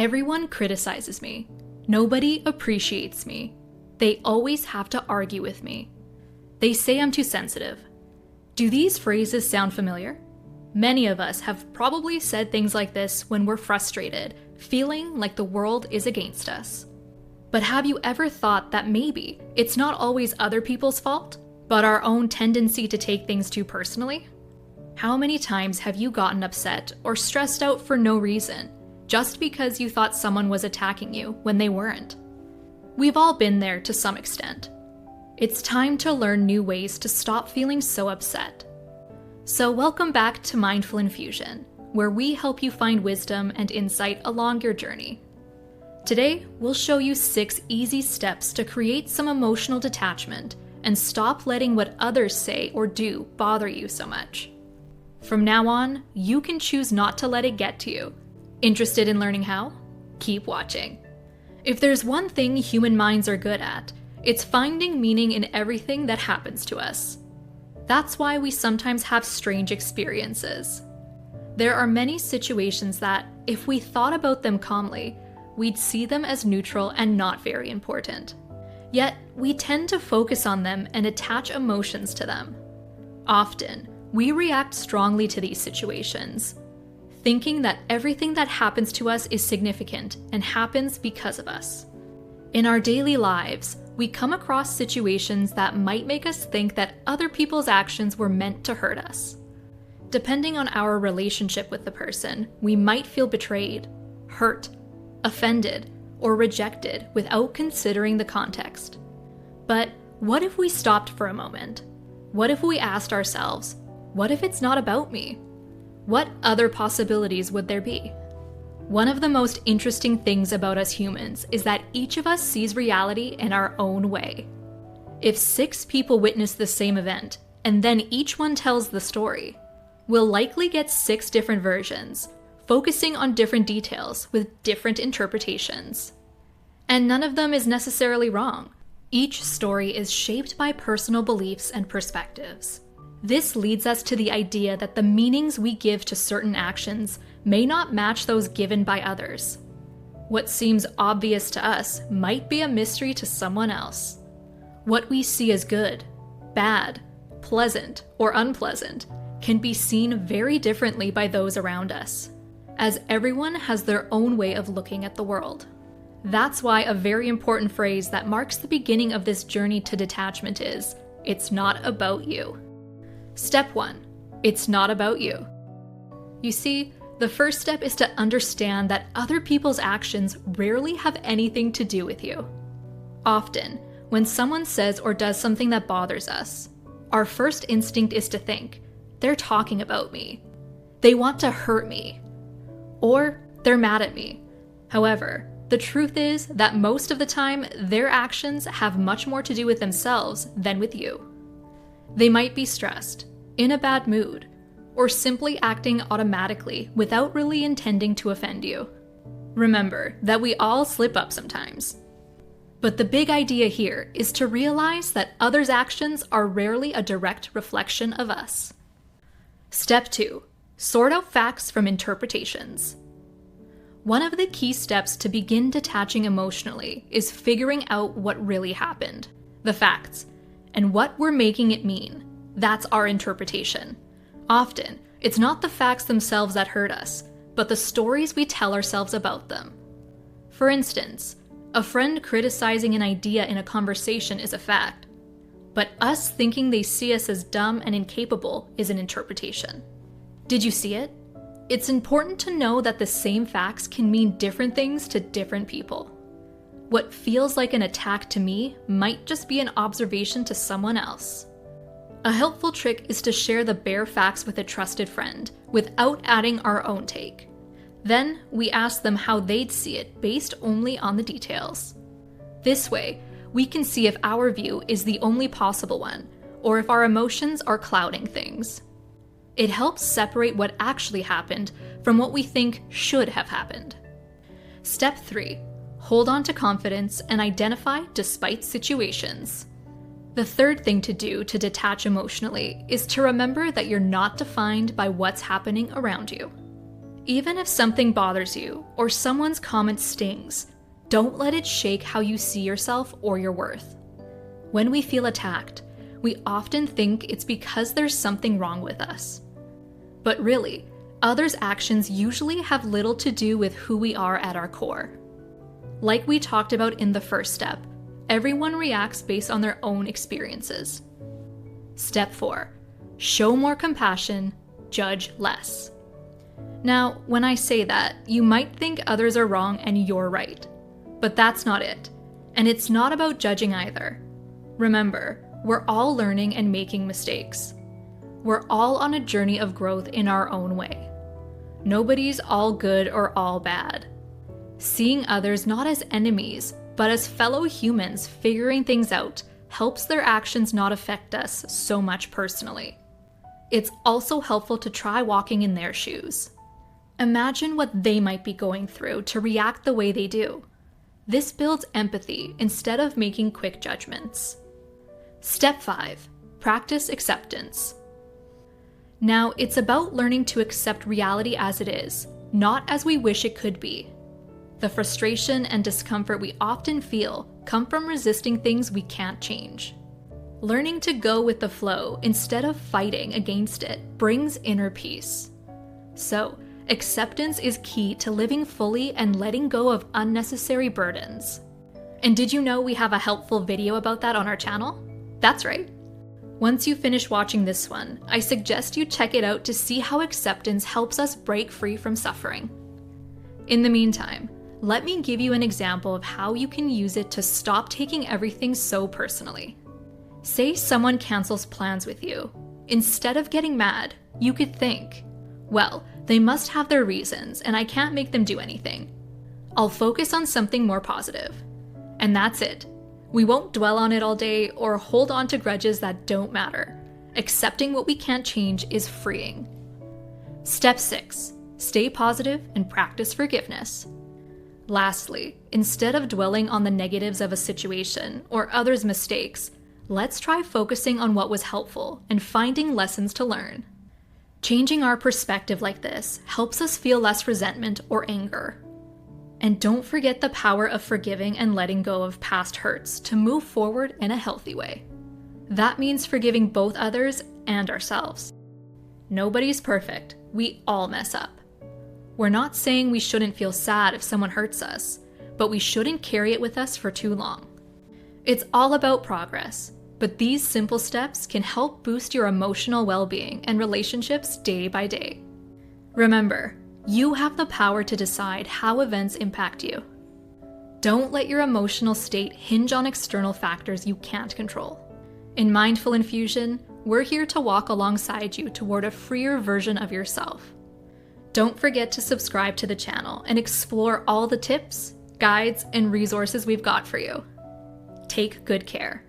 Everyone criticizes me. Nobody appreciates me. They always have to argue with me. They say I'm too sensitive. Do these phrases sound familiar? Many of us have probably said things like this when we're frustrated, feeling like the world is against us. But have you ever thought that maybe it's not always other people's fault, but our own tendency to take things too personally? How many times have you gotten upset or stressed out for no reason, just because you thought someone was attacking you when they weren't? We've all been there to some extent. It's time to learn new ways to stop feeling so upset. So welcome back to Mindful Infusion, where we help you find wisdom and insight along your journey. Today, we'll show you 6 easy steps to create some emotional detachment and stop letting what others say or do bother you so much. From now on, you can choose not to let it get to you. Interested in learning how? Keep watching. If there's one thing human minds are good at, it's finding meaning in everything that happens to us. That's why we sometimes have strange experiences. There are many situations that, if we thought about them calmly, we'd see them as neutral and not very important. Yet, we tend to focus on them and attach emotions to them. Often, we react strongly to these situations, thinking that everything that happens to us is significant and happens because of us. In our daily lives, we come across situations that might make us think that other people's actions were meant to hurt us. Depending on our relationship with the person, we might feel betrayed, hurt, offended, or rejected without considering the context. But what if we stopped for a moment? What if we asked ourselves, what if it's not about me? What other possibilities would there be? One of the most interesting things about us humans is that each of us sees reality in our own way. If 6 people witness the same event, and then each one tells the story, we'll likely get 6 different versions, focusing on different details with different interpretations. And none of them is necessarily wrong. Each story is shaped by personal beliefs and perspectives. This leads us to the idea that the meanings we give to certain actions may not match those given by others. What seems obvious to us might be a mystery to someone else. What we see as good, bad, pleasant, or unpleasant can be seen very differently by those around us, as everyone has their own way of looking at the world. That's why a very important phrase that marks the beginning of this journey to detachment is, "It's not about you." Step 1. It's not about you. You see, the first step is to understand that other people's actions rarely have anything to do with you. Often, when someone says or does something that bothers us, our first instinct is to think, they're talking about me. They want to hurt me. Or they're mad at me. However, the truth is that most of the time, their actions have much more to do with themselves than with you. They might be stressed, in a bad mood, or simply acting automatically without really intending to offend you. Remember that we all slip up sometimes. But the big idea here is to realize that others' actions are rarely a direct reflection of us. Step 2. Sort out facts from interpretations. One of the key steps to begin detaching emotionally is figuring out what really happened, the facts, and what we're making it mean. That's our interpretation. Often, it's not the facts themselves that hurt us, but the stories we tell ourselves about them. For instance, a friend criticizing an idea in a conversation is a fact, but us thinking they see us as dumb and incapable is an interpretation. Did you see it? It's important to know that the same facts can mean different things to different people. What feels like an attack to me might just be an observation to someone else. A helpful trick is to share the bare facts with a trusted friend without adding our own take. Then we ask them how they'd see it based only on the details. This way, we can see if our view is the only possible one, or if our emotions are clouding things. It helps separate what actually happened from what we think should have happened. Step 3. Hold on to confidence and identify despite situations. The third thing to do to detach emotionally is to remember that you're not defined by what's happening around you. Even if something bothers you or someone's comment stings, don't let it shake how you see yourself or your worth. When we feel attacked, we often think it's because there's something wrong with us. But really, others' actions usually have little to do with who we are at our core. Like we talked about in the first step, everyone reacts based on their own experiences. Step 4. Show more compassion, judge less. Now, when I say that, you might think others are wrong and you're right. But that's not it. And it's not about judging either. Remember, we're all learning and making mistakes. We're all on a journey of growth in our own way. Nobody's all good or all bad. Seeing others not as enemies, but as fellow humans figuring things out helps their actions not affect us so much personally. It's also helpful to try walking in their shoes. Imagine what they might be going through to react the way they do. This builds empathy instead of making quick judgments. Step 5. Practice acceptance. Now, it's about learning to accept reality as it is, not as we wish it could be. The frustration and discomfort we often feel come from resisting things we can't change. Learning to go with the flow instead of fighting against it brings inner peace. So, acceptance is key to living fully and letting go of unnecessary burdens. And did you know we have a helpful video about that on our channel? That's right. Once you finish watching this one, I suggest you check it out to see how acceptance helps us break free from suffering. In the meantime, let me give you an example of how you can use it to stop taking everything so personally. Say someone cancels plans with you. Instead of getting mad, you could think, well, they must have their reasons and I can't make them do anything. I'll focus on something more positive. And that's it. We won't dwell on it all day or hold on to grudges that don't matter. Accepting what we can't change is freeing. Step 6. Stay positive and practice forgiveness. Lastly, instead of dwelling on the negatives of a situation or others' mistakes, let's try focusing on what was helpful and finding lessons to learn. Changing our perspective like this helps us feel less resentment or anger. And don't forget the power of forgiving and letting go of past hurts to move forward in a healthy way. That means forgiving both others and ourselves. Nobody's perfect. We all mess up. We're not saying we shouldn't feel sad if someone hurts us, but we shouldn't carry it with us for too long. It's all about progress, but these simple steps can help boost your emotional well-being and relationships day by day. Remember, you have the power to decide how events impact you. Don't let your emotional state hinge on external factors you can't control. In Mindful Infusion, we're here to walk alongside you toward a freer version of yourself. Don't forget to subscribe to the channel and explore all the tips, guides, and resources we've got for you. Take good care.